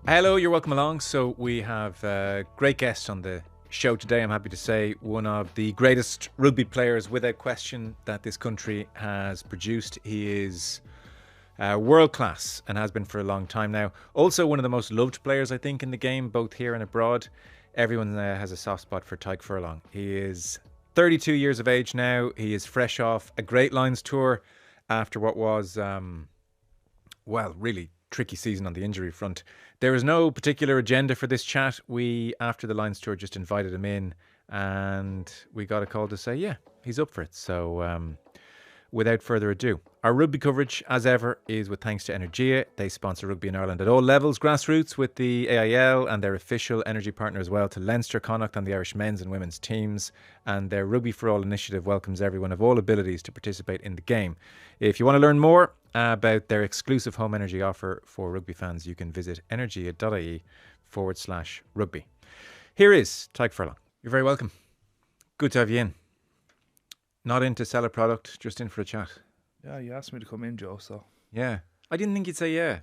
Hello, you're welcome along. So we have a great guest on the show today. I'm happy to say one of the greatest rugby players, without question, that this country has produced. He is world class and has been for a long time now. Also one of the most loved players, I think, in the game, both here and abroad. Everyone has a soft spot for Tadhg Furlong. He is 32 years of age now. He is fresh off a great Lions tour after what was, really tricky season on the injury front. There is no particular agenda for this chat. We, after the Lions tour, just invited him in and we got a call to say, yeah, he's up for it. So without further ado, our rugby coverage, as ever, is with thanks to Energia. They sponsor rugby in Ireland at all levels, grassroots with the AIL and their official energy partner as well to Leinster, Connacht and the Irish men's and women's teams. And their Rugby for All initiative welcomes everyone of all abilities to participate in the game. If you want to learn more about their exclusive home energy offer for rugby fans, you can visit energia.ie/rugby. Here is Tadhg Furlong. You're very welcome. Good to have you in. Not in to sell a product, just in for a chat. Yeah, you asked me to come in, Joe, so... Yeah. I didn't think you'd say yeah.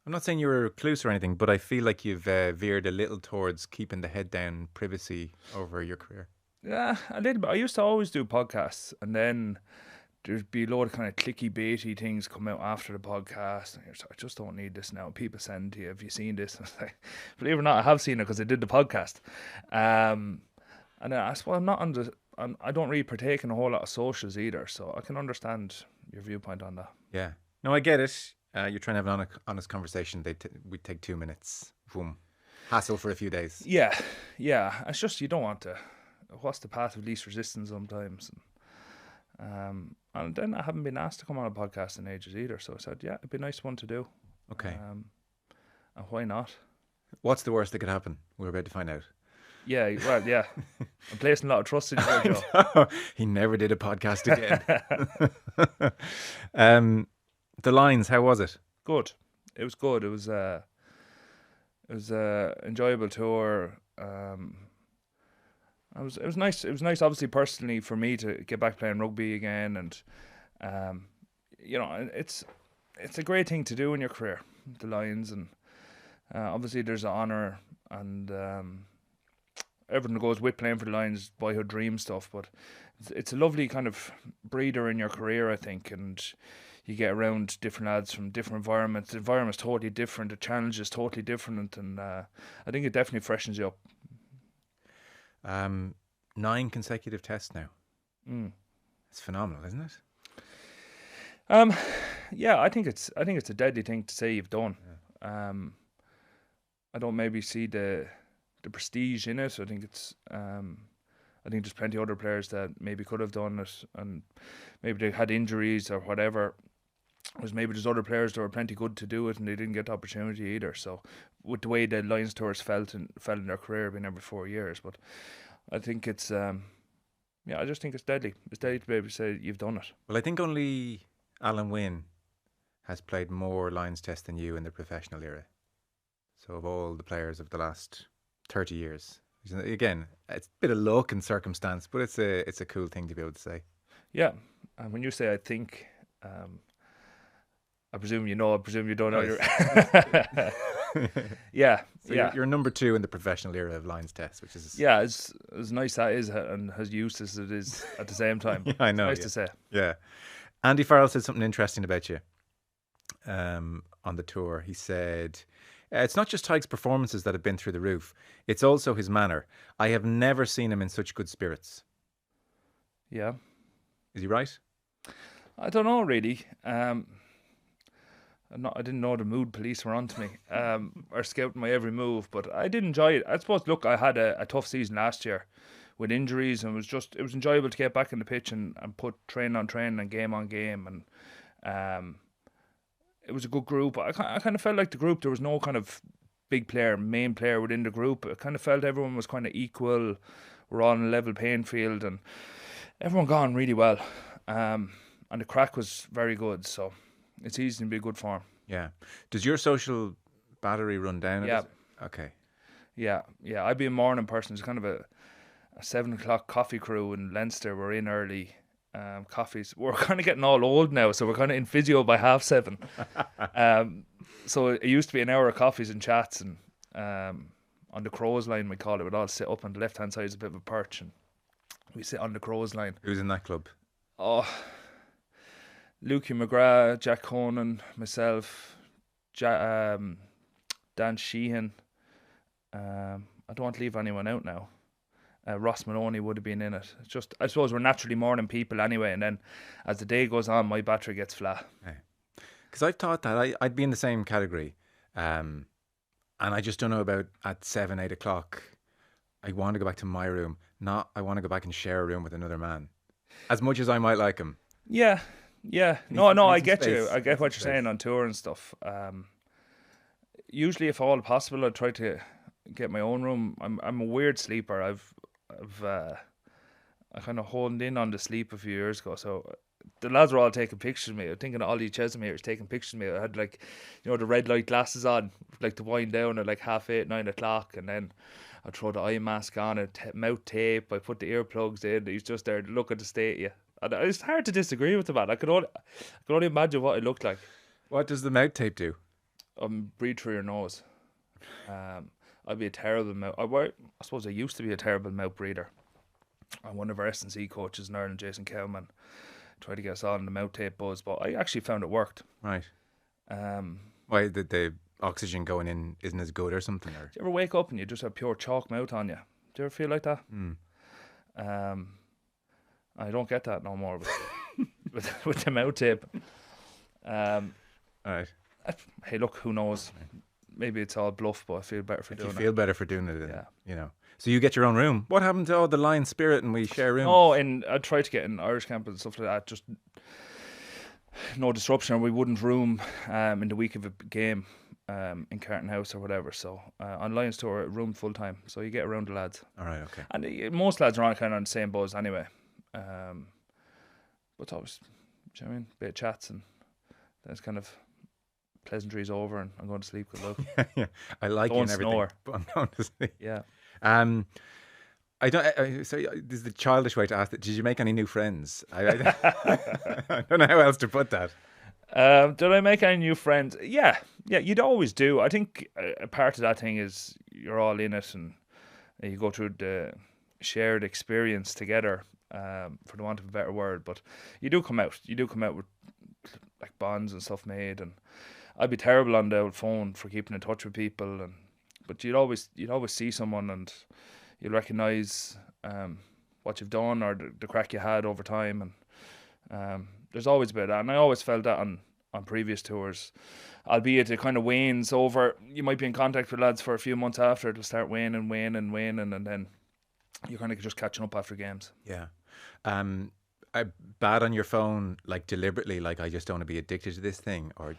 I'm not saying you're a recluse or anything, but I feel like you've veered a little towards keeping the head down privacy over your career. Yeah, a little bit. I used to always do podcasts, and then there'd be a load of kind of clicky baity things come out after the podcast. And you're just, I just don't need this now. People send to you, have you seen this? And I was like, believe it or not, I have seen it because I did the podcast. And then I said, well, I don't really partake in a whole lot of socials either, so I can understand your viewpoint on that. Yeah. No, I get it. You're trying to have an honest conversation. We take 2 minutes. Boom. Hassle for a few days. Yeah. It's just you don't want to. What's the path of least resistance sometimes? And then I haven't been asked to come on a podcast in ages either, so I said, yeah, it'd be a nice one to do. Okay. And why not? What's the worst that could happen? We're about to find out. Yeah, well, yeah. I'm placing a lot of trust in you, Joe. He never did a podcast again. The Lions, how was it? Good. It was good. It was a enjoyable tour. It was nice. It was nice, obviously, personally, for me to get back playing rugby again, and it's a great thing to do in your career, the Lions, and obviously there's an honour and everything that goes with playing for the Lions, boyhood dream stuff. But it's a lovely kind of breather in your career, I think, and you get around different lads from different environments. The environment's totally different. The challenge is totally different, and I think it definitely freshens you up. 9 consecutive tests now. It's phenomenal, isn't it? Yeah, I think it's a deadly thing to say you've done. Yeah. I don't maybe see the prestige in it. I think it's I think there's plenty of other players that maybe could have done it, and maybe they had injuries or whatever. Whereas maybe there's other players that were plenty good to do it and they didn't get the opportunity either. So with the way the Lions tours felt in their career, being every 4 years, but I think it's I just think it's deadly. It's deadly to be able to say you've done it. Well, I think only Alan Wynne has played more Lions tests than you in the professional era. So of all the players of the last 30 years, again, it's a bit of luck and circumstance, but it's a cool thing to be able to say. Yeah, and when you say I think, I presume you know. I presume you don't know. Yeah. So you're number 2 in the professional era of Lions tests, which is as nice that is, and as useless as it is at the same time. Yeah, I know. It's nice to say. Yeah. Andy Farrell said something interesting about you on the tour. He said, it's not just Tadhg's performances that have been through the roof. It's also his manner. I have never seen him in such good spirits. Yeah. Is he right? I don't know, really. I didn't know the mood police were onto me or scouting my every move, but I did enjoy it. I suppose, look, I had a tough season last year with injuries, and it was enjoyable to get back in the pitch and put train on train and game on game, and it was a good group. I kind of felt like the group, there was no kind of main player within the group. I kind of felt everyone was kind of equal. We're all on a level playing field, and everyone gone really well. And the crack was very good, so it's easy to be good form. Yeah. Does your social battery run down? Yeah. Okay. Yeah. I'd be a morning person. It's kind of a 7 o'clock coffee crew in Leinster. We're in early. Coffees. We're kind of getting all old now, so we're kind of in physio by 7:30. So it used to be an hour of coffees and chats, and on the crow's line, we call it. We'd all sit up on the left-hand side is a bit of a perch, and we sit on the crow's line. Who's in that club? Oh, Lukey McGrath, Jack Conan, myself, Dan Sheehan. I don't want to leave anyone out now. Ross Maloney would have been in it. It's just, I suppose we're naturally morning people anyway, and then as the day goes on, my battery gets flat. Because I've thought that I'd be in the same category, and I just don't know about at 7, 8 o'clock. I want to go back to my room, not I want to go back and share a room with another man. As much as I might like him. Yeah. No, I get you. I get what you're saying on tour and stuff. Usually, if all possible, I try to get my own room. I'm a weird sleeper. I kind of honed in on the sleep a few years ago. So the lads were all taking pictures of me. I'm thinking of Ollie Chesimere was taking pictures of me. I had the red light glasses on, to wind down at 8:30, 9 o'clock, and then I'd throw the eye mask on, mouth tape. I put the earplugs in. He's just there to look at the state of you. And it's hard to disagree with the man. I could only imagine what it looked like. What does the mouth tape do? Breathe through your nose. I'd be a terrible mouth. I suppose I used to be a terrible mouth breather. And one of our S&C coaches in Ireland, Jason Cowman, tried to get us on the mouth tape buzz, but I actually found it worked. Right. Why did the oxygen going in isn't as good or something? Or? Do you ever wake up and you just have pure chalk mouth on you? Do you ever feel like that? I don't get that no more with the mouth tape. All right. Hey, look, who knows? Maybe it's all bluff, but I feel better for doing it. You feel better for doing it, yeah. So you get your own room. What happened to all the Lion spirit and we share rooms? Oh, and I tried to get in Irish camp and stuff like that. Just no disruption. We wouldn't room in the week of a game in Carton House or whatever. So on Lions tour, room full time. So you get around the lads. All right, okay. And most lads are on the same buzz anyway. But it's always, do you know what I mean? Bit of chats and then it's kind of pleasantries over and I'm going to sleep. Good luck. Yeah, I like you and everything. Snore. But I'm going to sleep. Yeah. I don't. So this is the childish way to ask it. Did you make any new friends? I don't know how else to put that. Did I make any new friends? Yeah, you'd always do. I think a part of that thing is you're all in it and you go through the shared experience together, for the want of a better word. But you do come out. You do come out with bonds and stuff made. And I'd be terrible on the old phone for keeping in touch with people. But you'd always see someone and you'll recognise what you've done or the crack you had over time. And there's always a bit of that. And I always felt that on previous tours. Albeit it kind of wanes over. You might be in contact with lads for a few months after. It'll start waning, and then you're kind of just catching up after games. Yeah. Bad on your phone, deliberately, I just don't want to be addicted to this thing, or...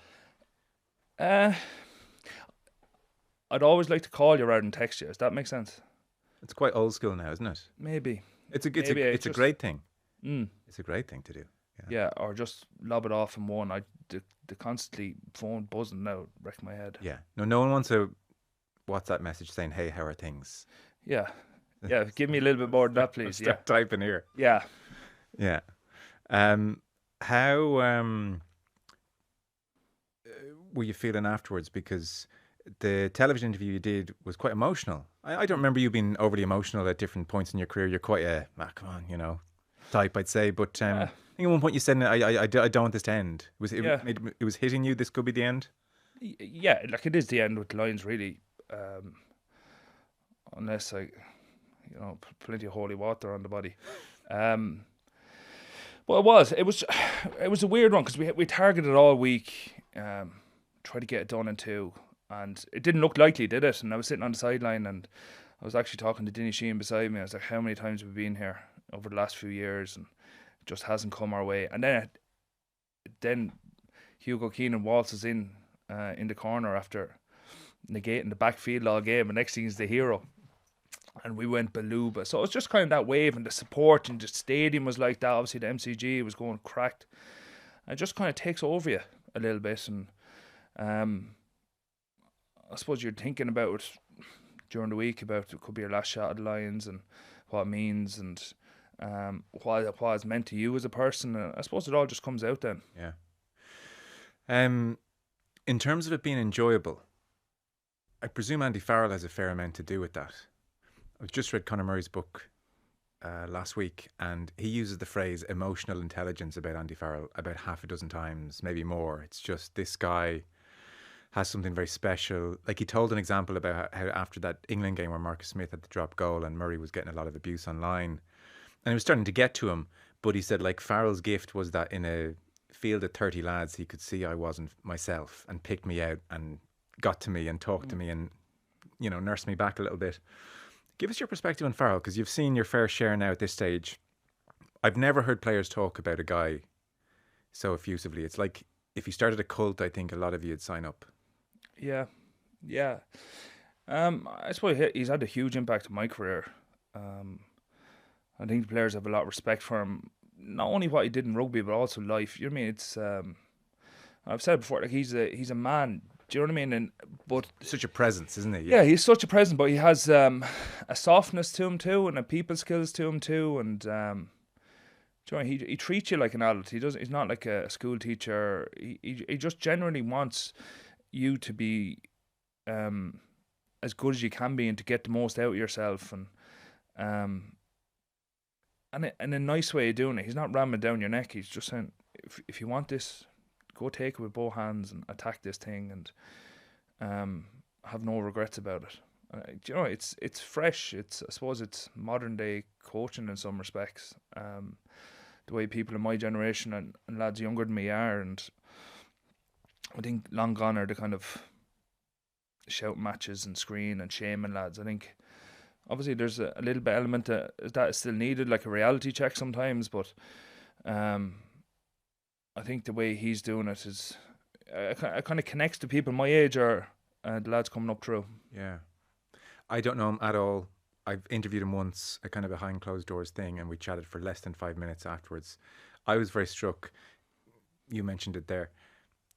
I'd always like to call you rather than text you. Does that make sense? It's quite old school now, isn't it? Maybe. It's a great thing. It's a great thing to do. Yeah, or just lob it off in one. The constantly phone buzzing now wreck my head. Yeah. No one wants a WhatsApp message saying, "Hey, how are things?" Yeah. Yeah, give me a little bit more than that, please. Start typing here. Yeah. Yeah. How were you feeling afterwards? Because the television interview you did was quite emotional. I don't remember you being overly emotional at different points in your career. You're quite a, come on, type, I'd say. But I think at one point you said, I don't want this to end. It was hitting you, this could be the end? Yeah, it is the end with the Lions, really. Unless plenty of holy water on the body. Well, it was a weird one because we targeted all week, tried to get it done in two, and it didn't look likely, did it? And I was sitting on the sideline and I was actually talking to Dinny Sheehan beside me. I was like, how many times have we been here over the last few years, and it just hasn't come our way. And then Hugo Keenan waltzes in the corner after negating the backfield all game, and next thing is the hero. And we went beluga. So it was just kind of that wave, and the support, and the stadium was like that. Obviously the MCG was going cracked. And it just kind of takes over you a little bit. And I suppose you're thinking about it during the week, about it could be your last shot at the Lions and what it means, and what it's meant to you as a person. And I suppose it all just comes out then. Yeah. In terms of it being enjoyable, I presume Andy Farrell has a fair amount to do with that. I've just read Conor Murray's book last week, and he uses the phrase emotional intelligence about Andy Farrell about half a dozen times, maybe more. It's just this guy has something very special. Like, he told an example about how after that England game where Marcus Smith had the drop goal and Murray was getting a lot of abuse online, and it was starting to get to him. But he said, like, Farrell's gift was that in a field of 30 lads, he could see I wasn't myself and picked me out and got to me and talked to me and, you know, nursed me back a little bit. Give us your perspective on Farrell, because you've seen your fair share now at this stage. I've never heard players talk about a guy so effusively. It's like if you started a cult, I think a lot of you would sign up. Yeah, yeah. I suppose he's had a huge impact on my career. I think the players have a lot of respect for him. Not only what he did in rugby, but also life. You know what I mean? It's I've said before, like, he's a man. Do you know what I mean? But such a presence, isn't he? Yeah, he's such a presence, but he has a softness to him too, and a people skills to him too, and do you know, he treats you like an adult. He's not like a school teacher. He just generally wants you to be as good as you can be and to get the most out of yourself, and in a nice way of doing it. He's not ramming down your neck. He's just saying, if you want this, go take it with both hands and attack this thing, and have no regrets about it. You know, it's fresh. I suppose it's modern day coaching in some respects. The way people in my generation and lads younger than me are, and I think long gone are the kind of shout matches and screen and shaming lads. I think obviously there's a little bit element that is still needed, like a reality check sometimes, but I think the way he's doing it is kind of connects to people my age or the lads coming up through. Yeah. I don't know him at all. I've interviewed him once, a kind of behind closed doors thing, and we chatted for less than 5 minutes afterwards. I was very struck. You mentioned it there.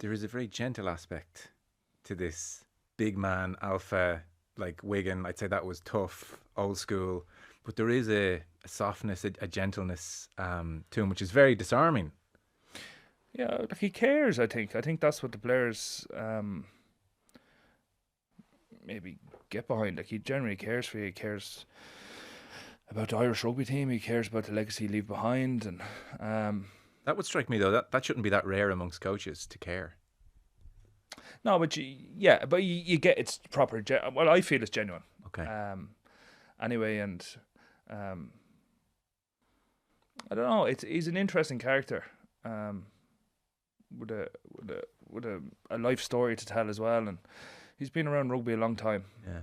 There is a very gentle aspect to this big man, alpha, like Wigan. I'd say that was tough, old school. But there is a softness, a gentleness to him, which is very disarming. Yeah, like, he cares, I think. I think that's what the players maybe get behind. Like, he generally cares for you. He cares about the Irish rugby team. He cares about the legacy you leave behind. And that would strike me, though. That shouldn't be that rare amongst coaches to care. No, but you get it's proper. Well, I feel it's genuine. Okay. Anyway, and I don't know. He's an interesting character. With a life story to tell as well, and he's been around rugby a long time. Yeah.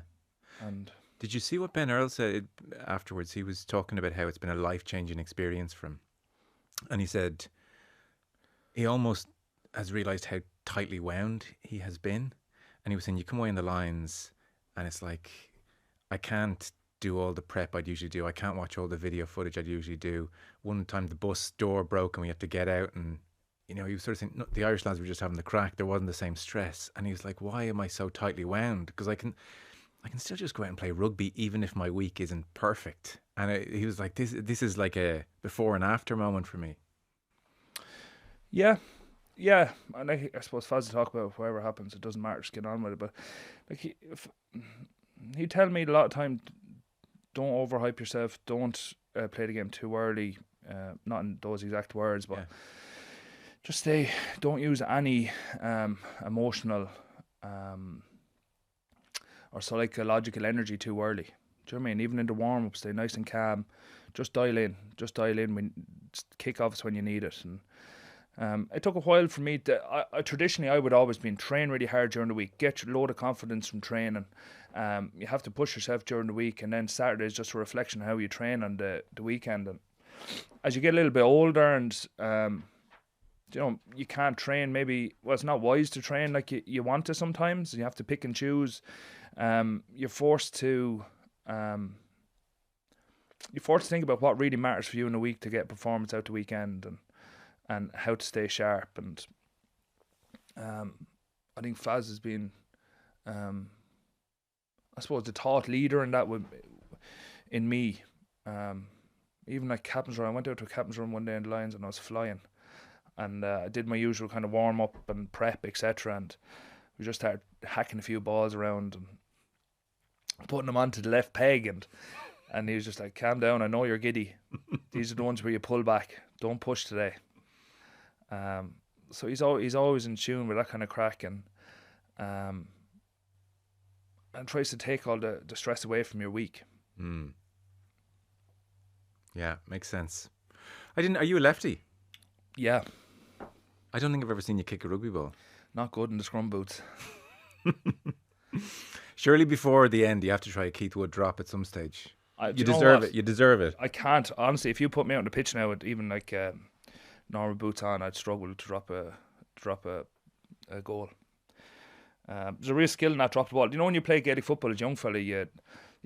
And did you see what Ben Earl said afterwards? He was talking about how it's been a life-changing experience for him, and he said he almost has realised how tightly wound he has been, and he was saying you come away in the lines, and it's like I can't do all the prep I'd usually do. I can't watch all the video footage I'd usually do. One time the bus door broke and we had to get out, and you know, he was sort of saying, no, the Irish lads were just having the crack. There wasn't the same stress. And he was like, why am I so tightly wound? Because I can still just go out and play rugby even if my week isn't perfect. And he was like, this is like a before and after moment for me. Yeah. And I suppose Faz to talk about whatever happens, it doesn't matter, just get on with it. But like he tell me a lot of time, don't overhype yourself. Don't play the game too early. Not in those exact words, but... Yeah. Just don't use any emotional or psychological energy too early. Do you know what I mean? Even in the warm-up, stay nice and calm. Just dial in. When kick-offs when you need it. And it took a while for me. Traditionally, I would always been train really hard during the week. Get your load of confidence from training. You have to push yourself during the week, and then Saturday is just a reflection of how you train on the weekend. And as you get a little bit older and... you know, you can't train maybe, well, it's not wise to train like you want to sometimes. You have to pick and choose. You're forced to think about what really matters for you in a week to get performance out the weekend and how to stay sharp. And I think Faz has been, I suppose, the thought leader in that in me. Even like captain's run, I went out to a captain's run one day in the Lions and I was flying. And I did my usual kind of warm up and prep, etc. And we just started hacking a few balls around. And putting him onto the left peg, and he was just like, calm down, I know you're giddy. These are the ones where you pull back. Don't push today. So he's always in tune with that kind of crack, and tries to take all the stress away from your week. Yeah, makes sense. Are you a lefty? Yeah. I don't think I've ever seen you kick a rugby ball. Not good in the scrum boots. Surely before the end you have to try a Keith Wood drop at some stage. You deserve it. You deserve it. I can't. Honestly, if you put me out on the pitch now with even like normal boots on, I'd struggle to drop a goal. There's a real skill in that drop the ball. You know, when you play Gaelic football as a young fella, you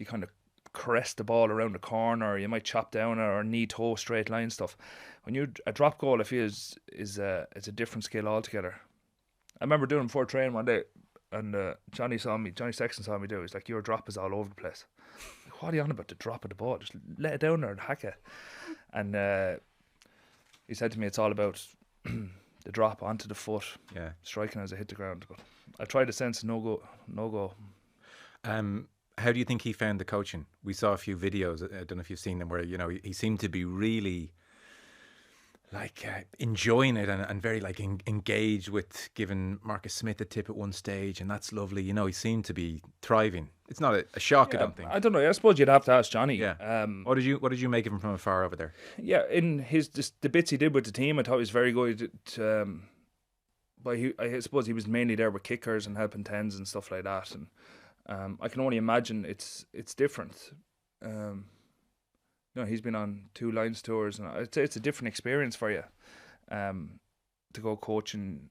kind of caress the ball around the corner, or you might chop down or knee toe straight line stuff. When you a drop goal, I feel is a different skill altogether. I remember doing it before training one day, and Johnny Sexton saw me do it. He's like, your drop is all over the place. Like, what are you on about, the drop of the ball? Just let it down there and hack it. And he said to me, it's all about the drop onto the foot, striking as I hit the ground. But I tried a sense, no go. How do you think he found the coaching? We saw a few videos, I don't know if you've seen them, where, you know, he seemed to be really like enjoying it and very like engaged with giving Marcus Smith a tip at one stage, and that's lovely. You know, he seemed to be thriving. It's not a shock, I don't think. I don't know. I suppose you'd have to ask Johnny. Yeah. What did you make of him from afar over there? Yeah, in the bits he did with the team, I thought he was very good. But I suppose he was mainly there with kickers and helping tens and stuff like that. And I can only imagine it's different. You know, he's been on 2 Lines tours, and I'd say it's a different experience for you to go coaching.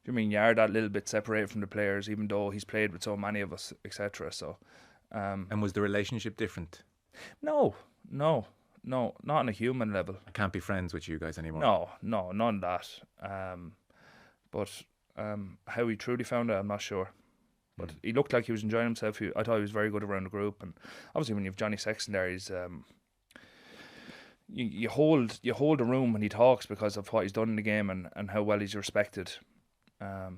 You mean you are that little bit separated from the players, even though he's played with so many of us, etc. So, and was the relationship different? No, not on a human level. I can't be friends with you guys anymore. No, none of that. But how he truly found it, I'm not sure. But he looked like he was enjoying himself. I thought he was very good around the group, and obviously when you have Johnny Sexton there, he's you hold the room when he talks because of what he's done in the game and how well he's respected all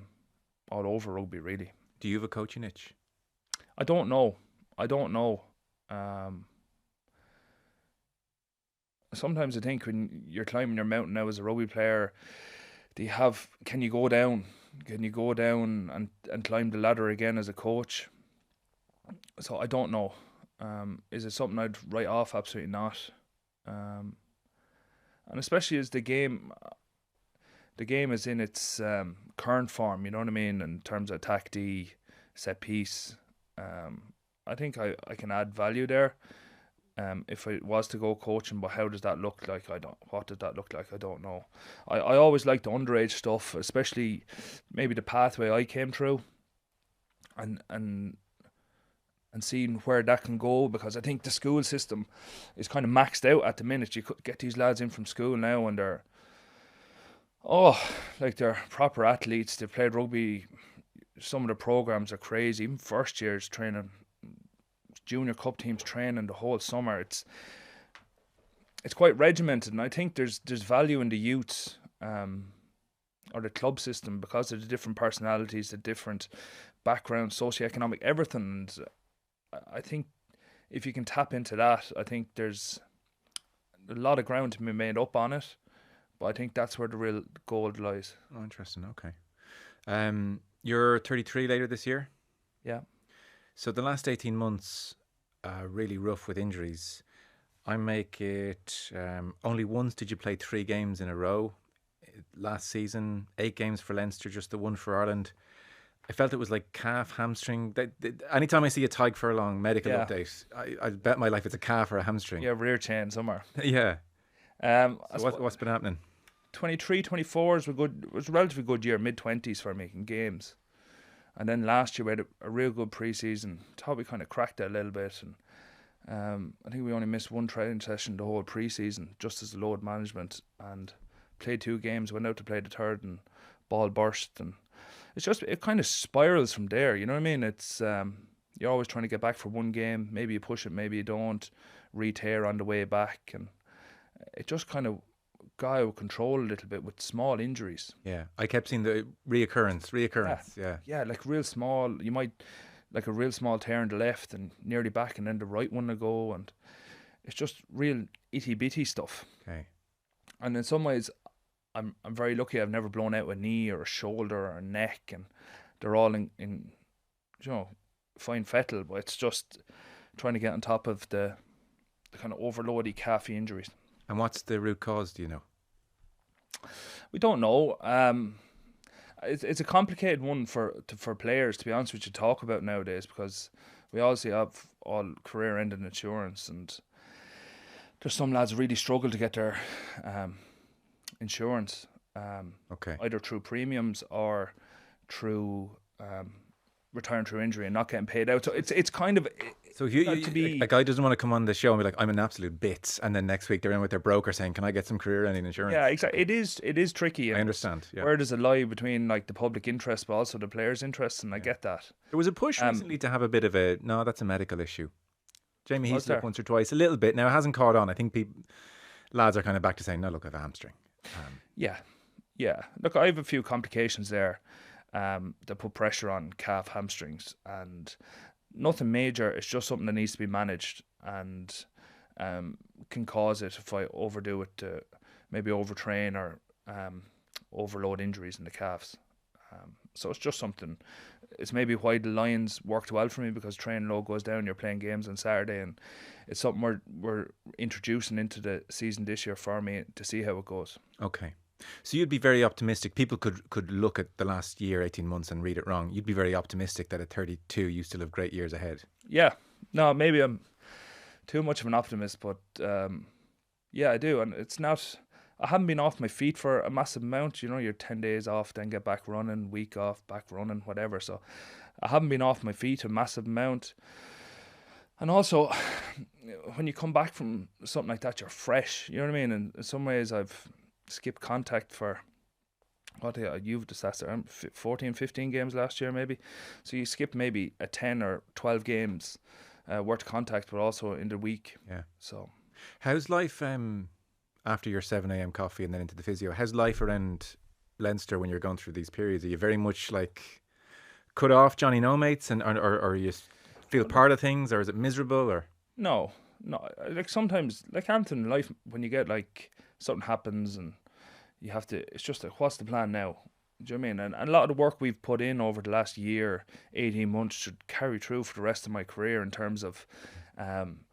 over rugby, really. Do you have a coaching itch? I don't know. Sometimes I think when you're climbing your mountain now as a rugby player, can you go down and climb the ladder again as a coach? So I don't know. Is it something I'd write off? Absolutely not. And especially as the game is in its current form, you know what I mean, in terms of attack D, set piece. I think I can add value there. If I was to go coaching, but how does that look like? What does that look like? I don't know. I always like the underage stuff, especially maybe the pathway I came through, and seeing where that can go, because I think the school system is kind of maxed out at the minute. You could get these lads in from school now, and they're proper athletes. They've played rugby. Some of the programs are crazy. Even first years training, junior cup teams training the whole summer. It's quite regimented, and I think there's value in the youths or the club system because of the different personalities, the different backgrounds, socioeconomic, everything. And I think if you can tap into that, I think there's a lot of ground to be made up on it. But I think that's where the real gold lies. Oh, interesting. Okay. You're 33 later this year? Yeah. So the last 18 months, really rough with injuries. I make it, only once did you play 3 games in a row. Last season, 8 games for Leinster, just the 1 for Ireland. I felt it was like calf, hamstring. Anytime I see a Tadhg Furlong medical update, I bet my life it's a calf or a hamstring. Yeah, rear chain somewhere. Yeah. So what's been happening? 23, 24 was a relatively good year, mid-20s for making games. And then last year we had a real good pre-season. Thought we kind of cracked it a little bit. And I think we only missed 1 training session the whole pre-season, just as the load management. And played 2 games, went out to play the third, and ball burst. And it kind of spirals from there, you know what I mean? It's you're always trying to get back for 1 game. Maybe you push it, maybe you don't. Re-tear on the way back. And it just kind of got out of control a little bit with small injuries. Yeah, I kept seeing the reoccurrence. Yeah, like real small. You might like a real small tear in the left and nearly back, and then the right one to go, and it's just real itty bitty stuff. Okay. And in some ways, I'm very lucky. I've never blown out a knee or a shoulder or a neck, and they're all in fine fettle. But it's just trying to get on top of the kind of overloady calfy injuries. And what's the root cause? Do you know? We don't know. It's a complicated one for players, to be honest with you, to talk about nowadays, because we obviously have all career-ending insurance, and there's some lads really struggle to get their insurance, Okay. either through premiums or through retiring through injury and not getting paid out. So it's kind of So if a guy doesn't want to come on the show and be like, I'm an absolute bits, and then next week they're in with their broker saying, can I get some career-ending insurance? yeah, exactly. It is tricky. I understand. Yeah. Where there's a lie between like the public interest but also the players' interest, and I get that. There was a push recently to have a bit of a, no, that's a medical issue. Jamie Was Heaslip there? once or twice, a little bit. Now, it hasn't caught on. I think lads are kind of back to saying, no, look, I have a hamstring. Yeah. Look, I have a few complications there that put pressure on calf hamstrings, and nothing major. It's just something that needs to be managed, and can cause it if I overdo it to maybe overtrain or overload injuries in the calves. So it's just something. It's maybe why the Lions worked well for me, because training load goes down. You're playing games on Saturday, and it's something we're introducing into the season this year for me to see how it goes. Okay. So you'd be very optimistic. People could look at the last year, 18 months, and read it wrong. You'd be very optimistic that at 32 you still have great years ahead. Yeah. No, maybe I'm too much of an optimist, but yeah, I do. And it's not, I haven't been off my feet for a massive amount. You know, you're 10 days off, then get back running, week off, back running, whatever. So I haven't been off my feet a massive amount. And also, when you come back from something like that, you're fresh. You know what I mean? And in some ways, I've skipped contact for, you've the stats there, 14, 15 games last year maybe. So you skip maybe a 10 or 12 games worth of contact, but also in the week. Yeah. So how's life after your 7 a.m. coffee and then into the physio? How's life around Leinster when you're going through these periods? Are you very much like cut off Johnny No Mates, and or you feel part of things, or is it miserable? Or no, like sometimes, like Hampton in life, when you get like something happens and you have to, it's just like, what's the plan now? Do you know what I mean? And a lot of the work we've put in over the last year, 18 months, should carry through for the rest of my career in terms of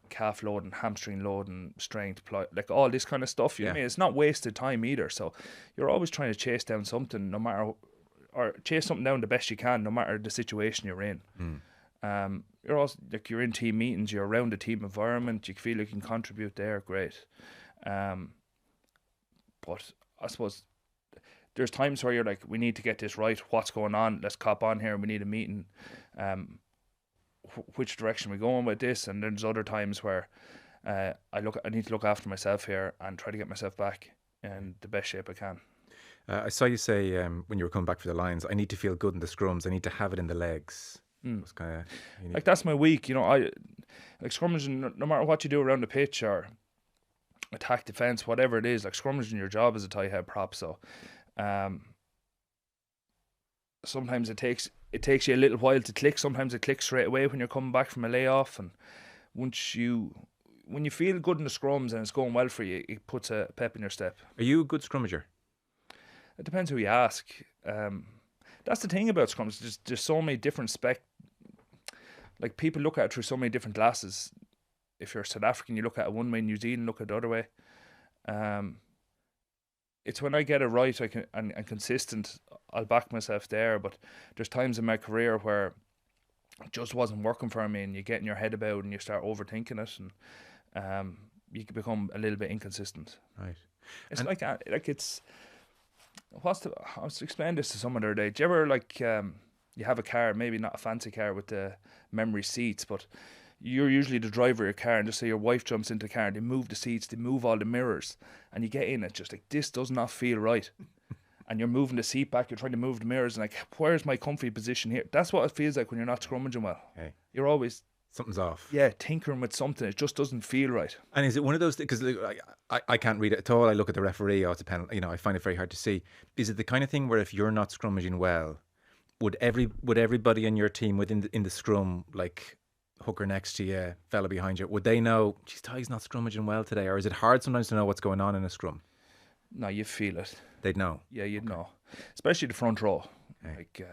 calf load and hamstring load and strength, like all this kind of stuff. You know what I mean? It's not wasted time either. So you're always trying to chase down something, no matter, or chase something down the best you can, no matter the situation you're in. You're also, like, you're in team meetings, you're around a team environment, you feel you can contribute there, great. But I suppose there's times where you're like, we need to get this right. What's going on? Let's cop on here. We need a meeting. Which direction we're going with this? And there's other times where I need to look after myself here and try to get myself back in the best shape I can. I saw you say when you were coming back for the Lions, I need to feel good in the scrums. I need to have it in the legs. It's kind of like, that's my week. You know, I like scrummaging. No matter what you do around the pitch or attack, defense, whatever it is, like scrummaging, your job as a tight head prop. So sometimes it takes you a little while to click. Sometimes it clicks straight away when you're coming back from a layoff. And when you feel good in the scrums and it's going well for you, it puts a pep in your step. Are you a good scrummager? It depends who you ask. That's the thing about scrums. There's so many different like, people look at it through so many different glasses. If you're South African, you look at it one way. New Zealand, look at it the other way. It's when I get it right, I can and consistent, I'll back myself there. But there's times in my career where it just wasn't working for me, and you get in your head about it and you start overthinking it, and you can become a little bit inconsistent. Right. It's like it's. I was explaining this to someone the other day. Do you ever, like, you have a car, maybe not a fancy car with the memory seats, but you're usually the driver of your car, and just say your wife jumps into the car and they move the seats, they move all the mirrors, and you get in, it's just like, this does not feel right. And you're moving the seat back, you're trying to move the mirrors, and like, where's my comfy position here? That's what it feels like when you're not scrummaging well. Okay. You're always... something's off. Yeah, tinkering with something. It just doesn't feel right. And is it one of those things, because I can't read it at all. I look at the referee, it's a penalty, I find it very hard to see. Is it the kind of thing where if you're not scrummaging well, would everybody in your team in the scrum, like hooker next to you, fella behind you, would they know, geez, Ty's not scrummaging well today? Or is it hard sometimes to know what's going on in a scrum? No, you feel it. They'd know. Yeah, you'd know. Especially the front row. Okay. Like,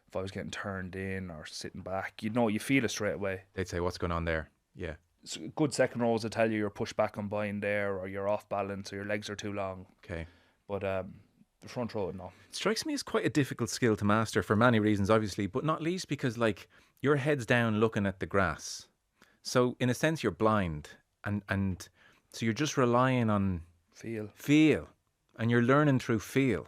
if I was getting turned in or sitting back, you'd know, you feel it straight away. They'd say, what's going on there? Yeah. So good second rows will tell you you're pushed back on bind there, or you're off balance, or your legs are too long. Okay. But the front row, no. It strikes me as quite a difficult skill to master for many reasons, obviously, but not least because, like, your head's down looking at the grass. So, in a sense, you're blind. And so you're just relying on feel. And you're learning through feel.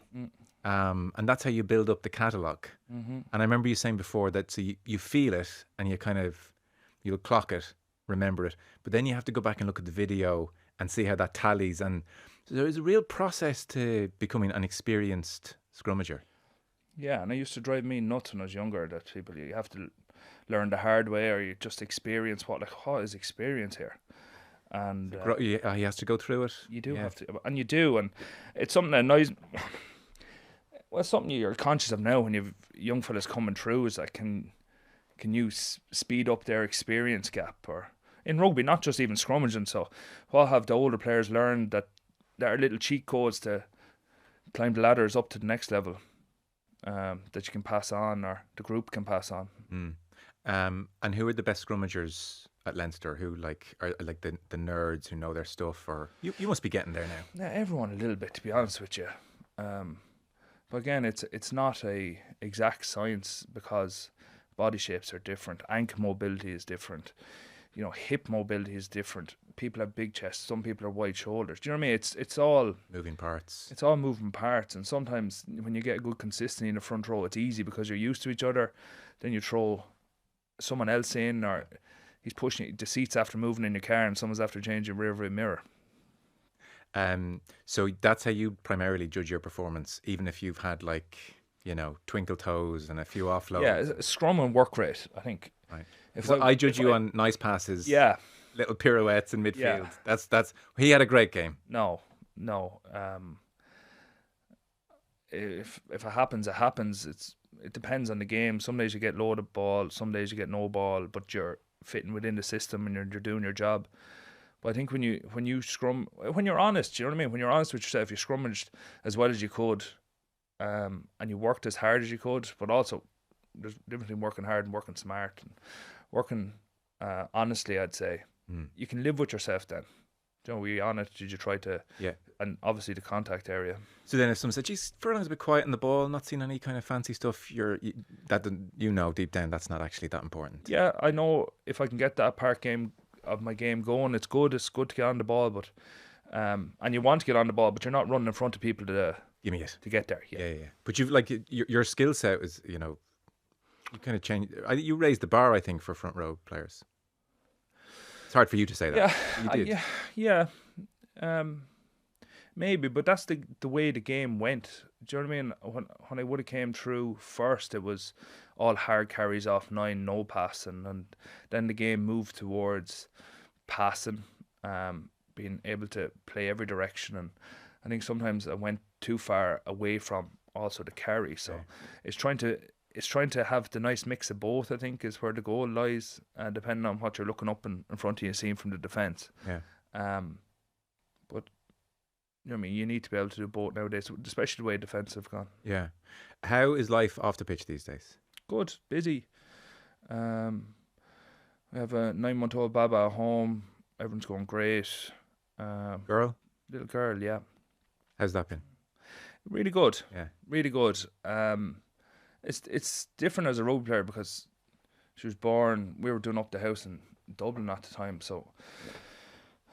And that's how you build up the catalogue. And I remember you saying before that so you feel it and you'll clock it, remember it. But then you have to go back and look at the video and see how that tallies. And so there's a real process to becoming an experienced scrummager. Yeah, and it used to drive me nuts when I was younger that people, you have to learn the hard way, or you just experience what is experience here. And He has to go through it. You do have to, and you do, and it's something that annoys. Well, something you're conscious of now when you've young fellas coming through is like, can you speed up their experience gap? Or in rugby, not just even scrummaging. So, what have the older players learned that there are little cheat codes to climb the ladders up to the next level that you can pass on, or the group can pass on. And who are the best scrummagers at Leinster? Who are like the nerds who know their stuff? Or you must be getting there now. Yeah, everyone a little bit, to be honest with you. But again, it's not a exact science, because body shapes are different. Ankle mobility is different. You know, hip mobility is different. People have big chests. Some people are wide shoulders. Do you know what I mean? It's all moving parts. It's all moving parts. And sometimes when you get a good consistency in the front row, it's easy because you're used to each other. Then you throw someone else in, or he's pushing the seats after moving in your car, and someone's after changing rear view mirror. So that's how you primarily judge your performance, even if you've had twinkle toes and a few offloads. Yeah, scrum and work rate, I think. Right. I judge you on nice passes. Yeah. Little pirouettes in midfield. Yeah. That's he had a great game. No. If it happens, it happens. It depends on the game. Some days you get loaded ball, some days you get no ball, but you're fitting within the system and you're doing your job. But I think when you scrum, when you're honest, you know what I mean? When you're honest with yourself, you scrummaged as well as you could, and you worked as hard as you could. But also, there's a difference between working hard and working smart. And working honestly, I'd say, you can live with yourself then. You know, were you honest? Did you try to? Yeah. And obviously the contact area. So then if someone said, geez, Furlong's a bit quiet in the ball, not seeing any kind of fancy stuff, you know deep down that's not actually that important. Yeah, I know if I can get that part game of my game going, it's good to get on the ball, but and you want to get on the ball, but you're not running in front of people to give me it to get there. Yeah. But you've your skill set is, you kind of change. You raised the bar, I think, for front row players. It's hard for you to say that. Yeah, you did. Yeah. Maybe, but that's the way the game went. Do you know what I mean? When I would have came through first, it was all hard carries off 9, no passing, and then the game moved towards passing, being able to play every direction. And I think sometimes I went too far away from also the carry. So it's trying to have the nice mix of both, I think, is where the goal lies, depending on what you're looking up in front of you, seeing from the defence. Yeah. But you know what I mean, you need to be able to do both nowadays, especially the way defence have gone. Yeah. How is life off the pitch these days? Good, busy. We have a 9-month-old Baba at home. Everyone's going great. Girl? Little girl, yeah. How's that been? Really good. Yeah. Really good. It's different as a rugby player because she was born, we were doing up the house in Dublin at the time, so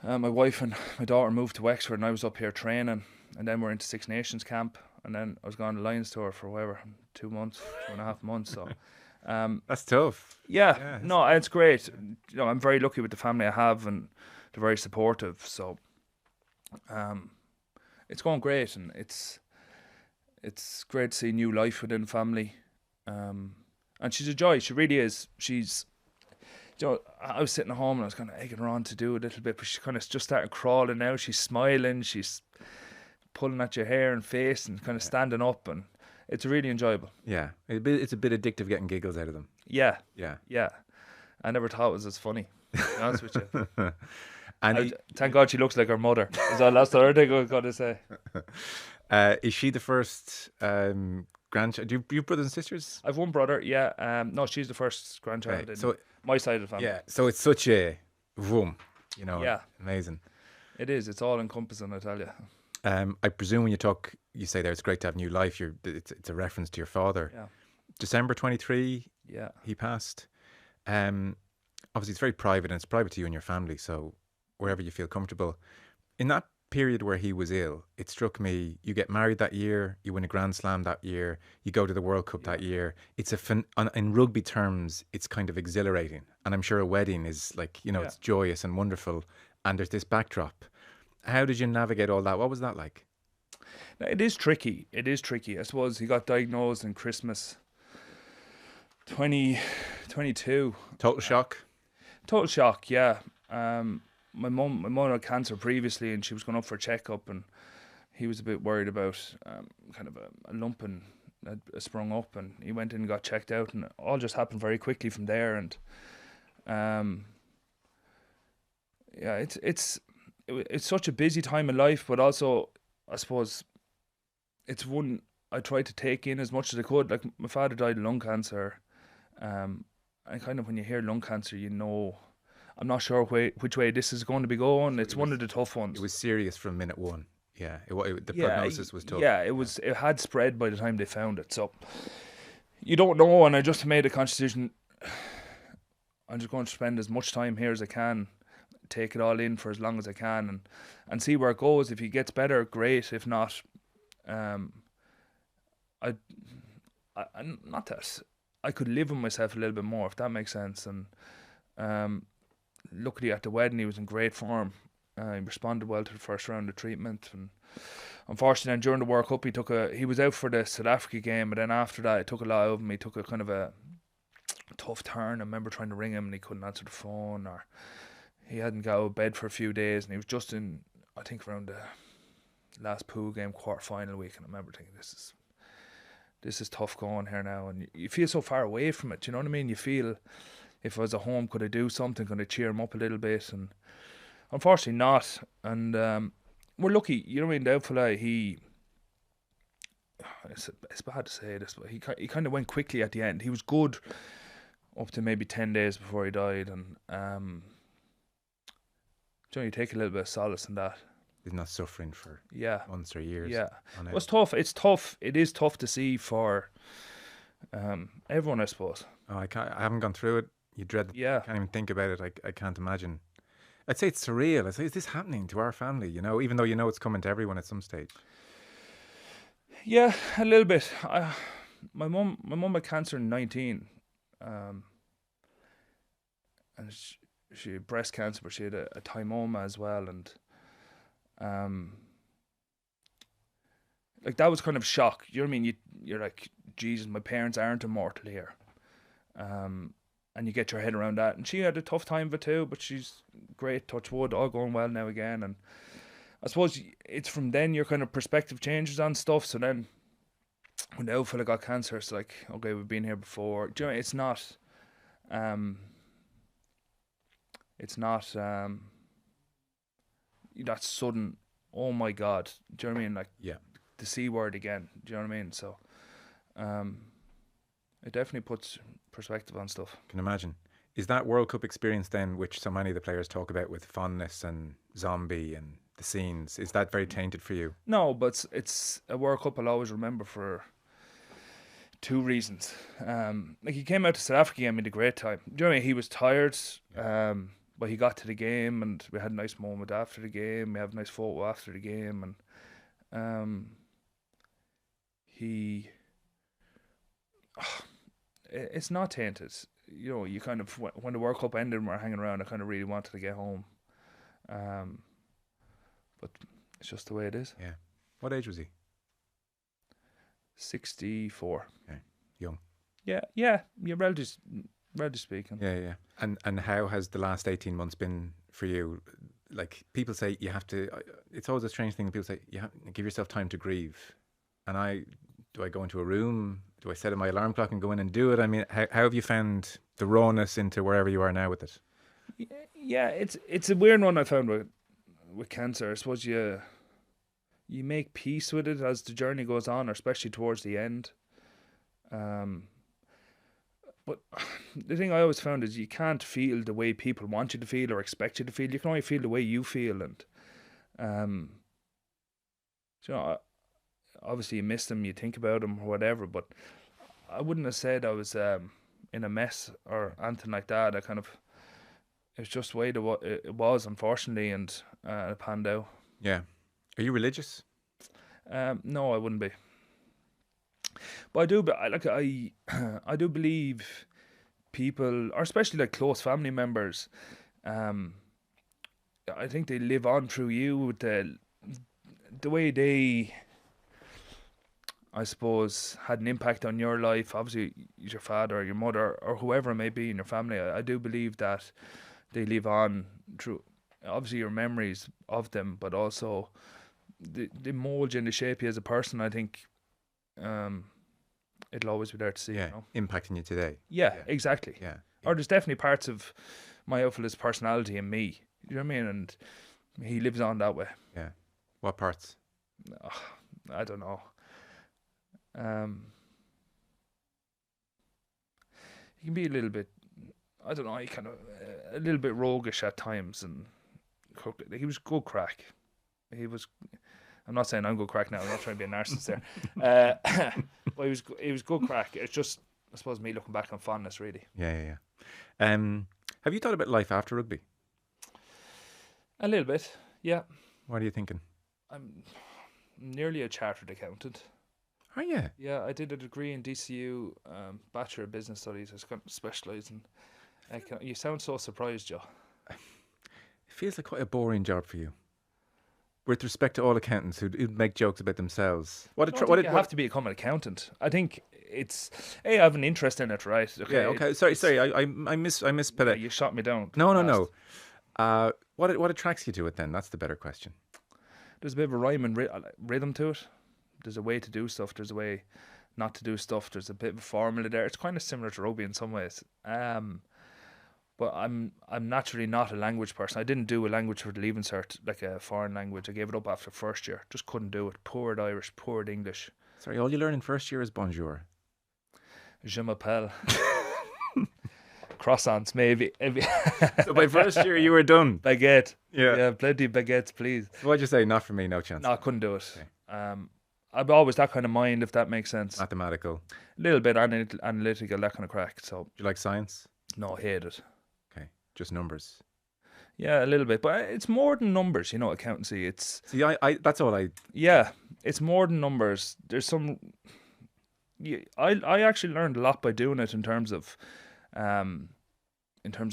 my wife and my daughter moved to Wexford and I was up here training, and then we're into Six Nations camp, and then I was gone to Leinster for whatever, 2.5 months. So that's tough. Yeah, no, it's great. You know, I'm very lucky with the family I have, and they're very supportive. So it's going great, and it's great to see new life within the family. And she's a joy. She really is. She's, you know, I was sitting at home and I was kind of egging her on to do a little bit, but she kind of just started crawling now. She's smiling. She's pulling at your hair and face and kind of standing up, and It's really enjoyable. Yeah, it's a bit addictive getting giggles out of them. Yeah, Yeah. yeah. I never thought it was as funny, to be honest with you. And Thank God she looks like her mother. Is that last other thing I was going to say? is she the first grandchild? Do you have brothers and sisters? I've one brother, yeah. No, she's the first grandchild Right, in so my side of the family. yeah, so it's such a boom, you know, Yeah. amazing. It is. It's all encompassing, I tell you. I presume when you say there it's great to have new life. It's a reference to your father. Yeah. December 23, Yeah. he passed. Obviously, it's very private, and it's private to you and your family. So wherever you feel comfortable. In that period where he was ill, it struck me. You get married that year, you win a Grand Slam that year, you go to the World Cup that year. It's in rugby terms, it's kind of exhilarating, and I'm sure a wedding is like, you know, it's joyous and wonderful. And there's this backdrop. How did you navigate all that? What was that like? It is tricky. It is tricky. I suppose he got diagnosed in Christmas 2022. Total shock. Total shock, yeah. My mum had cancer previously, and she was going up for a checkup, and he was a bit worried about kind of a lump and had sprung up, and he went in and got checked out, and it all just happened very quickly from there. And yeah, it's such a busy time in life, but also I suppose it's one I tried to take in as much as I could. Like, my father died of lung cancer, and kind of when you hear lung cancer, you know, I'm not sure which way this is going to be going. It's one of the tough ones. It was serious from minute one. Yeah, the prognosis was tough. Yeah, it was. It had spread by the time they found it. So you don't know, and I just made a conscious decision. I'm just going to spend as much time here as I can, take it all in for as long as I can, and see where it goes. If he gets better, great. If not, I not that I could live with myself a little bit more, if that makes sense. And luckily at the wedding, he was in great form. He responded well to the first round of treatment, and unfortunately then during the World Cup he was out for the South Africa game, but then after that it took a lot of him. He took a kind of a tough turn. I remember trying to ring him and he couldn't answer the phone, or he hadn't got out of bed for a few days, and he was just in, I think, around the last pool game quarter final week, and I remember thinking, this is tough going here now, and you feel so far away from it, you know what I mean? You feel, if I was at home, could I do something, could I cheer him up a little bit? And unfortunately not. And we're lucky, you know what I mean? Doubtful, it's bad to say this, but he kind of went quickly at the end. He was good up to maybe 10 days before he died, and you take a little bit of solace in that. He's not suffering for months or years. Yeah, well, it's tough. It's tough. It is tough to see for everyone, I suppose. Oh, I haven't gone through it. You dread. Yeah. I can't even think about it. I can't imagine. I'd say it's surreal. I'd say, is this happening to our family? You know, even though you know it's coming to everyone at some stage. Yeah, a little bit. My mum had cancer in 19, and she had breast cancer, but she had a thymoma as well, and like, that was kind of shock. You know what I mean? You're like, Jesus, my parents aren't immortal here, and you get your head around that. And she had a tough time of it too, but she's great, touch wood, all going well now again. And I suppose it's from then your kind of perspective changes on stuff. So then when the old fella got cancer, it's like, okay, we've been here before. Do you know, it's not that sudden, oh my God, do you know what I mean? Like, yeah, the C word again, do you know what I mean? So it definitely puts perspective on stuff. Can imagine. Is that World Cup experience then, which so many of the players talk about with fondness and zombie and the scenes, is that very tainted for you? No, but it's a World Cup I'll always remember for two reasons. Like, he came out to South Africa game in a great time. Do you know what I mean? He was tired, but he got to the game, and we had a nice moment after the game. We have a nice photo after the game, and it's not tainted. You know, you kind of, when the World Cup ended and we're hanging around, I kind of really wanted to get home. But it's just the way it is. Yeah. What age was he? 64. Okay. Young. Yeah, relatively speaking. Yeah. And how has the last 18 months been for you? Like, people say you have to, it's always a strange thing. People say you have to give yourself time to grieve. And I do I go into a room? Do I set my alarm clock and go in and do it? I mean, how have you found the rawness into wherever you are now with it? Yeah, it's a weird one I found with cancer. I suppose you make peace with it as the journey goes on, or especially towards the end. But the thing I always found is you can't feel the way people want you to feel or expect you to feel. You can only feel the way you feel, and you know, obviously you miss them, you think about them or whatever. But I wouldn't have said I was in a mess or anything like that. It was just the way it was, unfortunately, and it panned out. Yeah. Are you religious? No, I wouldn't be. But I do. But I do believe people, or especially like close family members, I think they live on through you with the way they, I suppose, had an impact on your life. Obviously, your father or your mother or whoever it may be in your family. I do believe that they live on through, obviously, your memories of them, but also they mold you and they shape you as a person. I think it'll always be there to see. Yeah, you know? impacting you today. Yeah, exactly. Yeah. Or there's definitely parts of my Uffle's personality in me. You know what I mean? And he lives on that way. Yeah. What parts? Oh, I don't know. He can be a little bit, I don't know, he kind of a little bit roguish at times, and he was good crack. I'm not saying I'm good crack now. I'm not trying to be a narcissist there. But he was good crack. It's just, I suppose, me looking back on fondness, really. Yeah. Have you thought about life after rugby? A little bit, yeah. What are you thinking? I'm nearly a chartered accountant. Oh, yeah. Yeah, I did a degree in DCU, Bachelor of Business Studies. I was kind of specialising. You sound so surprised, Joe. It feels like quite a boring job for you. With respect to all accountants who'd make jokes about themselves. You have to become an accountant. I think it's, I have an interest in it, right? Okay, yeah, okay. Sorry. I misspelled it. You shot me down. No. What attracts you to it then? That's the better question. There's a bit of a rhyme and rhythm to it. There's a way to do stuff. There's a way not to do stuff. There's a bit of a formula there. It's kind of similar to rugby in some ways. But I'm naturally not a language person. I didn't do a language for the Leaving Cert, like a foreign language. I gave it up after first year. Just couldn't do it. Poor Irish, poor English. Sorry, all you learn in first year is bonjour. Je m'appelle. Croissants, maybe. So by first year you were done. Baguette. Yeah. Yeah, plenty of baguettes, please. So what'd you say? Not for me, no chance. No, I couldn't do it. Okay. I've always that kind of mind, if that makes sense. Mathematical. A little bit analytical, that kind of crack. So. Do you like science? No, I hate it. Okay, just numbers. Yeah, a little bit, but it's more than numbers, you know. Accountancy, it's. See, I that's all I. Yeah, it's more than numbers. There's some. Yeah, I actually learned a lot by doing it in terms of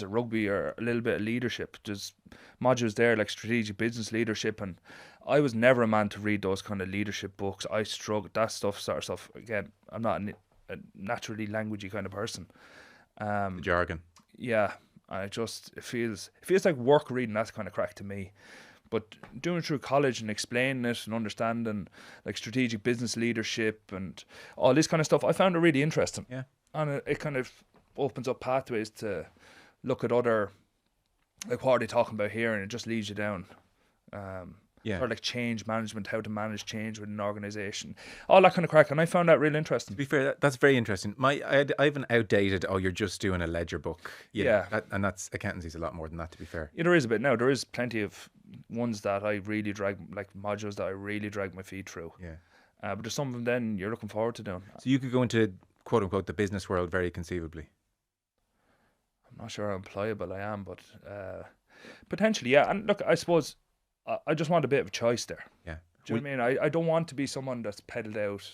rugby, or a little bit of leadership. There's modules there like strategic business leadership, and I was never a man to read those kind of leadership books. I struggled that sort of stuff. Again, I'm not a naturally languagey kind of person. The jargon. Yeah, it feels like work reading that kind of crack to me. But doing it through college and explaining it and understanding like strategic business leadership and all this kind of stuff, I found it really interesting. Yeah, and it kind of opens up pathways to look at other, like, what are they talking about here, and it just leads you down. Or like change management, how to manage change within an organisation, all that kind of crack, and I found that really interesting. To be fair, that's very interesting. I have an outdated, you're just doing a ledger book. And that's accountancy's a lot more than that, to be fair. Yeah, there is a bit now. There is plenty of ones that I really modules that I really drag my feet through. Yeah. But there's some of them then you're looking forward to doing. So you could go into, quote unquote, the business world very conceivably. I'm not sure how employable I am, but potentially, yeah. And look, I suppose I just want a bit of choice there. Yeah. Do you know what I mean? I don't want to be someone that's peddled out.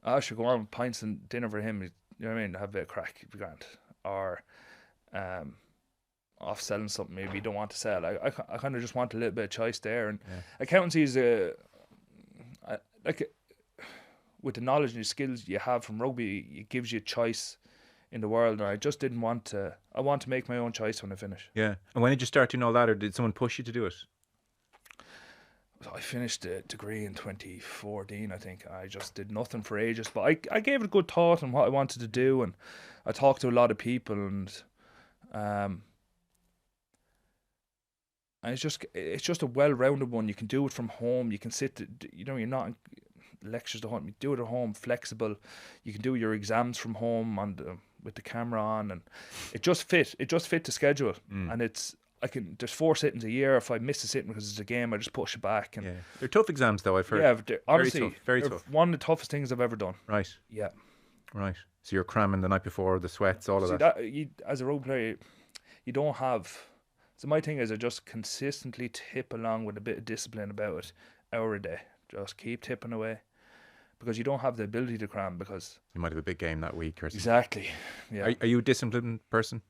I should go on with pints and dinner for him. You know what I mean? Have a bit of crack, it'd be grand. Or off selling something maybe you don't want to sell. I kind of just want a little bit of choice there. And accountancy is with the knowledge and the skills you have from rugby, it gives you choice in the world, and I just didn't want to. I want to make my own choice when I finish. Yeah. And when did you start doing all that, or did someone push you to do it? I finished a degree in 2014, I think. I just did nothing for ages, but I gave it a good thought on what I wanted to do, and I talked to a lot of people, and it's just a well-rounded one. You can do it from home. You can you're not in lectures to home. You do it at home, flexible. You can do your exams from home with the camera on, and it just fit the schedule, and there's 4 sittings a year. If I miss a sitting because it's a game, I just push it back. And they're tough exams, though. I've heard. Yeah, honestly, very tough. One of the toughest things I've ever done. Right. Yeah. Right. So you're cramming the night before, the sweats, all of that. As a rugby player, you don't have. So my thing is, I just consistently tip along with a bit of discipline about it, hour a day. Just keep tipping away, because you don't have the ability to cram, because you might have a big game that week or something. Exactly. Yeah. Are you a disciplined person?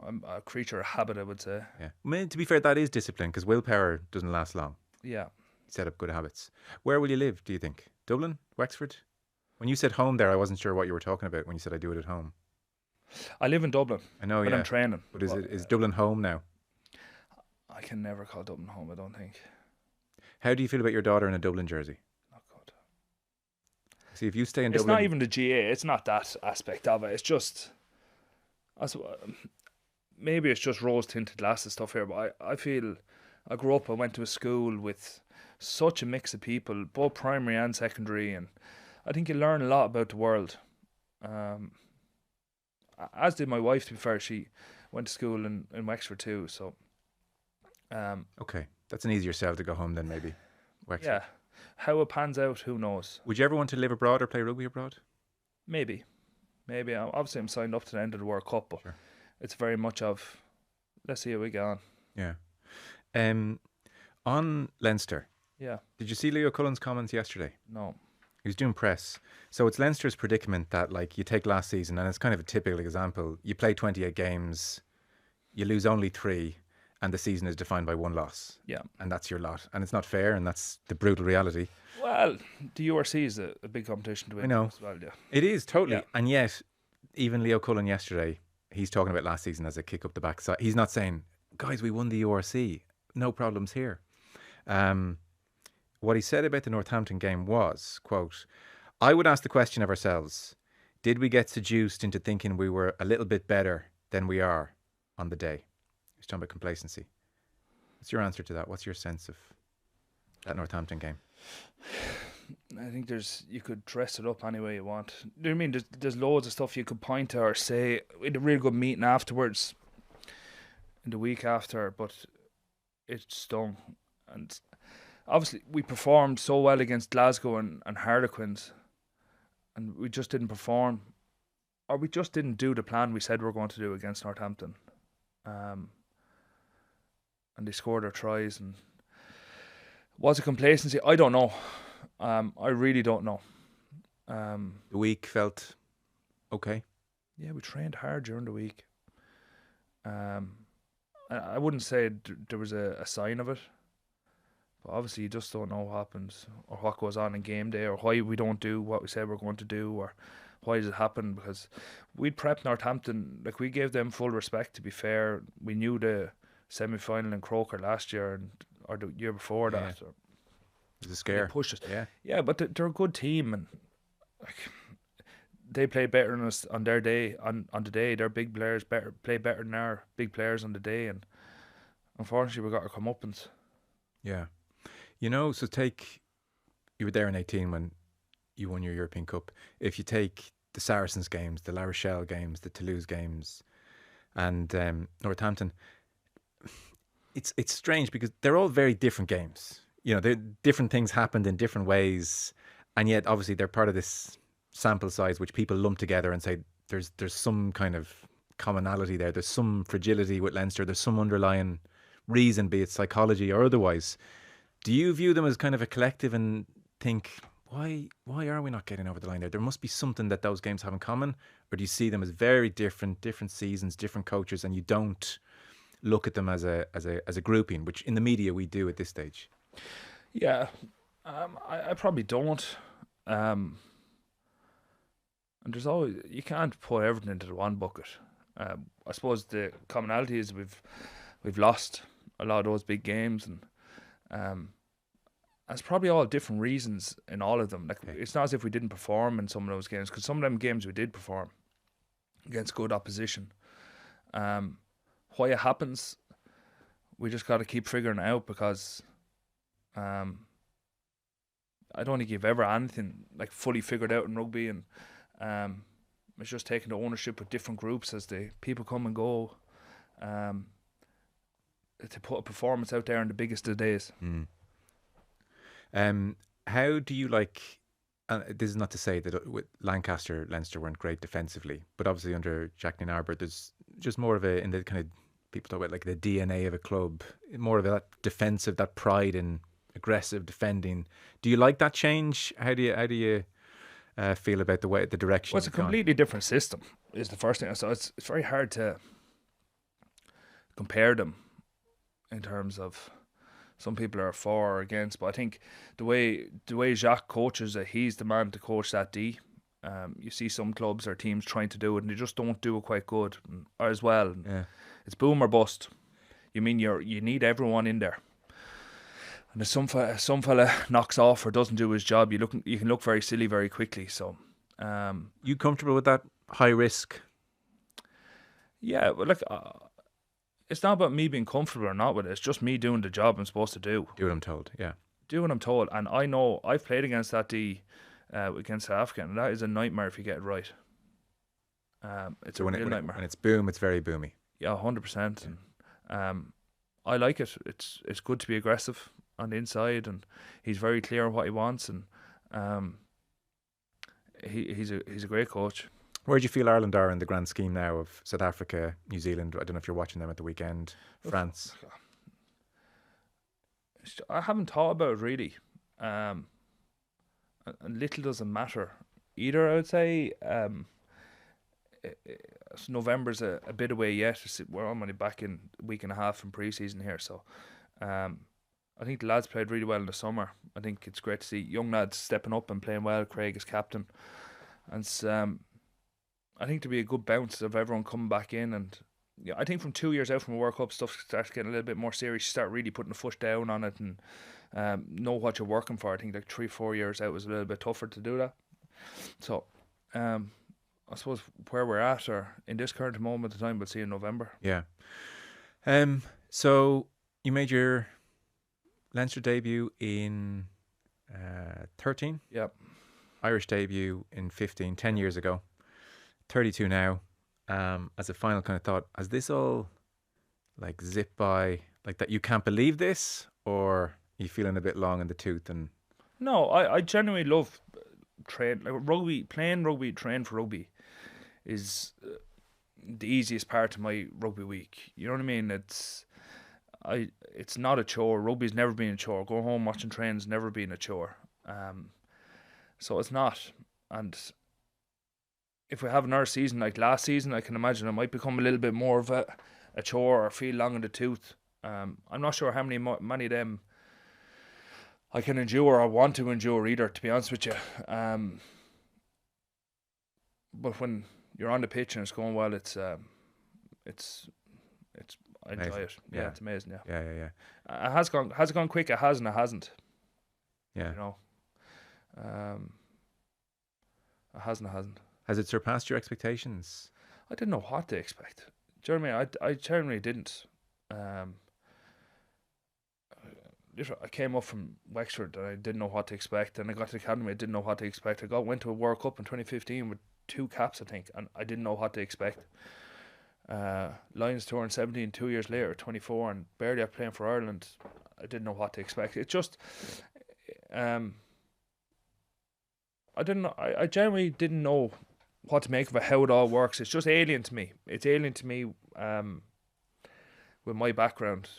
I'm a creature of habit, I would say. Yeah. I mean, to be fair, that is discipline, because willpower doesn't last long. Yeah. You set up good habits. Where will you live, do you think? Dublin? Wexford? When you said home there, I wasn't sure what you were talking about when you said I do it at home. I live in Dublin. I know, but I'm training. But is Dublin home now? I can never call Dublin home, I don't think. How do you feel about your daughter in a Dublin jersey? Not good. See, if you stay in It's Dublin... not even the GA. It's not that aspect of it. It's just... Maybe it's just rose-tinted glasses stuff here, but I feel... I grew up, I went to a school with such a mix of people, both primary and secondary, and I think you learn a lot about the world. As did my wife, to be fair. She went to school in Wexford too, so... Okay, that's an easier sell to go home than maybe Wexford. Yeah. How it pans out, who knows? Would you ever want to live abroad or play rugby abroad? Maybe. Obviously, I'm signed up to the end of the World Cup, but it's very much of, let's see how we get on. Yeah. On Leinster. Yeah. Did you see Leo Cullen's comments yesterday? No. He was doing press. So it's Leinster's predicament that, like, you take last season, and it's kind of a typical example. You play 28 games, you lose only 3, and the season is defined by 1 loss. Yeah. And that's your lot. And it's not fair, and that's the brutal reality. Well, the URC is a big competition to win. I know. As well, yeah. It is, totally. Yeah. And yet, even Leo Cullen yesterday, he's talking about last season as a kick up the backside. He's not saying, guys, we won the URC. No problems here. What he said about the Northampton game was, quote, I would ask the question of ourselves, did we get seduced into thinking we were a little bit better than we are on the day? He's talking about complacency. What's your answer to that? What's your sense of that Northampton game? I think you could dress it up any way you want. You know what I mean? There's loads of stuff you could point to or say in a really good meeting afterwards, in the week after, but it stung. And obviously we performed so well against Glasgow and Harlequins, and we just didn't perform, or we just didn't do the plan we said we were going to do against Northampton. And they scored their tries, and was it complacency? I don't know. I really don't know. The week felt okay. Yeah, we trained hard during the week. I wouldn't say there was a sign of it, but obviously you just don't know what happens or what goes on in game day, or why we don't do what we said we're going to do, or why does it happen? Because we'd prepped Northampton, like we gave them full respect. To be fair, we knew the semi-final in Croker last year or the year before that. It was a scare. They pushed us. Yeah, but they're a good team, and like, they play better than us on their day. On the day, their big players play better than our big players on the day, and unfortunately, we got our comeuppance. Yeah, you know. So you were there in 18 when you won your European Cup. If you take the Saracens games, the La Rochelle games, the Toulouse games, and Northampton, it's strange because they're all very different games. You know, different things happened in different ways, and yet obviously they're part of this sample size which people lump together and say there's some kind of commonality there. There's some fragility with Leinster. There's some underlying reason, be it psychology or otherwise. Do you view them as kind of a collective and think, why are we not getting over the line there? There must be something that those games have in common, or do you see them as very different seasons, different coaches, and you don't look at them as a grouping, which in the media we do at this stage? Yeah, I probably don't. And there's always, you can't put everything into the one bucket. I suppose the commonality is we've lost a lot of those big games, and It's probably all different reasons in all of them. Like, Okay. it's not as if we didn't perform in some of those games, because some of them games we did perform against good opposition. Why it happens, we just got to keep figuring it out, because I don't think you've ever anything like fully figured out in rugby, and it's just taking the ownership with different groups as the people come and go, to put a performance out there on the biggest of days. How do you like? This is not to say that with Lancaster, Leinster weren't great defensively, but obviously under Jack Arbor, there's just more of a, in the kind of, people talk about like the DNA of a club, more of that defensive, that pride in aggressive defending. Do you like that change? How do you feel about the direction? Well, it's a completely different system, is the first thing. So it's very hard to compare them in terms of, some people are for or against, but I think the way Jacques coaches it, he's the man to coach that D. You see some clubs or teams trying to do it, and they just don't do it quite good or as well. Yeah. It's boom or bust. You need everyone in there. And if some fella knocks off or doesn't do his job, you can look very silly very quickly. So, you comfortable with that high risk? Yeah, but like, it's not about me being comfortable or not with it. It's just me doing the job I'm supposed to do. Do what I'm told. Yeah. Do what I'm told, and I know I've played against that D, against South Africa, and that is a nightmare if you get it right. It's So a real nightmare. When it's boom, it's very boomy. Yeah, 100%. And I like it. It's good to be aggressive on the inside, and he's very clear on what he wants, and he's a great coach. Where do you feel Ireland are in the grand scheme now of South Africa, New Zealand? I don't know if you're watching them at the weekend. France. I haven't thought about it really. And little doesn't matter either, I would say. November's a bit away yet. We're only back in a week and a half from pre-season here, so I think the lads played really well in the summer. I think it's great to see young lads stepping up and playing well. Craig is captain, and I think to be a good bounce of everyone coming back in. And yeah, I think from 2 years out from a World Cup, stuff starts getting a little bit more serious. You start really putting the foot down on it and know what you're working for. I think like 3-4 years out was a little bit tougher to do that. So I suppose where we're at, or in this current moment of time, we'll see in November. Yeah. So you made your Leinster debut in 13. Yep. Irish debut in 15, 10 years ago. 32 now. As a final kind of thought, has this all like zipped by like that? You can't believe this, or are you feeling a bit long in the tooth? And No, I genuinely love train like rugby. Playing rugby, training for rugby is the easiest part of my rugby week. You know what I mean? It's not a chore. Rugby's never been a chore. Going home watching trains never been a chore. So it's not. And if we have another season like last season, I can imagine it might become a little bit more of a chore or feel long in the tooth. I'm not sure how many of them I can endure or want to endure either, to be honest with you. But when you're on the pitch and it's going well, it's I enjoy amazing. it. Yeah, it's amazing. Yeah. Yeah. It has it gone quick? It has, and it hasn't. Yeah. You know. It has and it hasn't. Has it surpassed your expectations? I didn't know what to expect. Do you know what I mean? I generally didn't. I came up from Wexford and I didn't know what to expect. And I got to the academy, I didn't know what to expect. Went to a World Cup in 2015 with 2 caps, I think, and I didn't know what to expect. Lions tour in 17, 2 years later, 24, and barely after playing for Ireland, I didn't know what to expect. It just, I didn't know. I generally didn't know what to make of it, how it all works. It's just alien to me. It's alien to me with my background,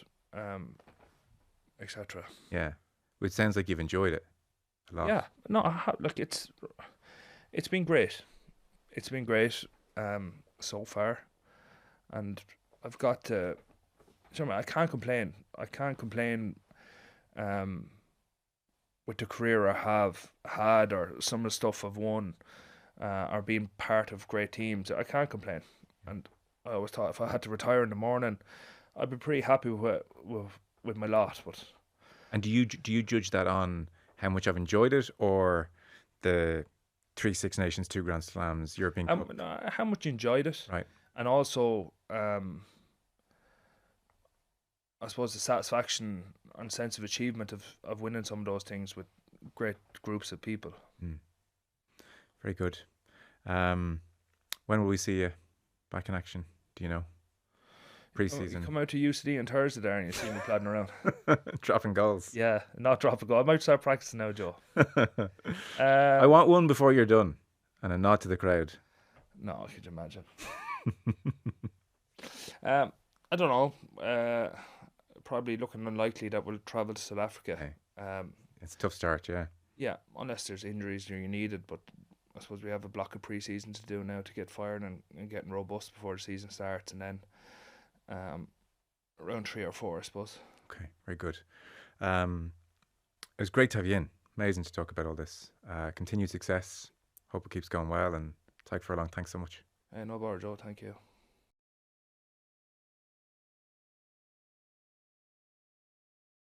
etc. Yeah. It sounds like you've enjoyed it a lot. Yeah. No, look, it's been great. It's been great so far. And I've got to, I can't complain. I can't complain with the career I have had or some of the stuff I've won. Or being part of great teams, I can't complain. And I always thought if I had to retire in the morning, I'd be pretty happy with my lot. But And do you judge that on how much I've enjoyed it, or the 3 Six Nations, 2 Grand Slams, European Cup? How much you enjoyed it, Right. and also I suppose the satisfaction and sense of achievement of winning some of those things with great groups of people. Very good. When will we see you back in action? Do you know? Pre-season. You come out to UCD on Thursday there and you see me plodding around. Dropping goals. Yeah, not drop a goal. I might start practicing now, Joe. I want one before you're done, and a nod to the crowd. No, could you imagine? I don't know. Probably looking unlikely that we'll travel to South Africa. Okay. It's a tough start, yeah. Yeah, unless there's injuries you're needed. But I suppose we have a block of pre-season to do now to get fired and getting robust before the season starts, and then around 3 or 4, I suppose. Okay, very good. It was great to have you in. Amazing to talk about all this. Continued success. Hope it keeps going well. And Tadhg Furlong, thanks so much. No bother, Joe. Thank you.